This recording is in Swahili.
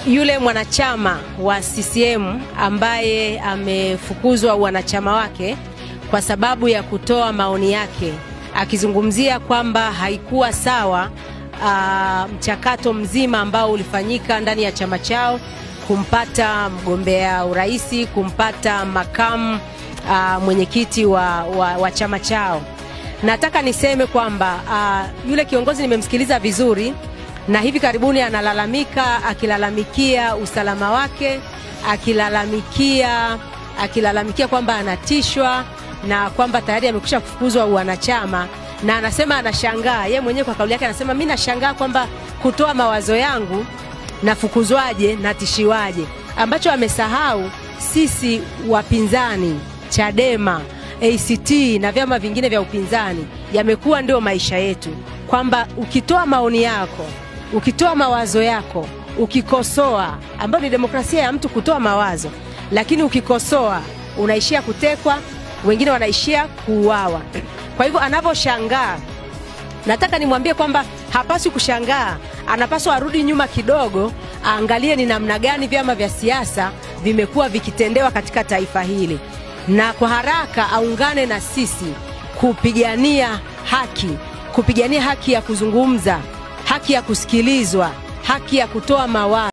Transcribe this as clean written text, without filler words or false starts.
yule mwanachama wa CCM ambaye amefukuzwa wanachama wake kwa sababu ya kutoa maoni yake, akizungumzia kwamba haikuwa sawa mchakato mzima ambao ulifanyika ndani ya chama chao kumpata mgombea uraisi, kumpata makamu mwenyekiti wa chama chao. Nataka niseme kwamba yule kiongozi nimemsikiliza vizuri, na hivi karibuni akilalamikia usalama wake, akilalamikia kwamba anatishwa na kwamba tayari amekwisha kufukuzwa wanachama, na anasema anashangaa yeye mwenyewe kwa kauli yake, anasema mimi nashangaa kwamba kutoa mawazo yangu nafukuzwaje, natishiwaje. Ambacho amesahau, sisi wapinzani, Chadema, ACT na vyama vingine vya upinzani, yamekuwa ndio maisha yetu, kwamba ukitoa maoni yako, ukitoa mawazo yako, ukikosoa, ambayo ni demokrasia ya mtu kutoa mawazo, lakini ukikosoa unaishia kutekwa, wengine wanaishia kuuawa. Kwa hivyo anavyoshangaa, nataka nimwambie kwamba hapaswi kushangaa, anapaswa arudi nyuma kidogo, aangalie ni namna gani vyama vya siasa vimekuwa vikitendewa katika taifa hili, na kwa haraka aungane na sisi kupigania haki ya kuzungumza, haki ya kusikilizwa, haki ya kutoa mawazo.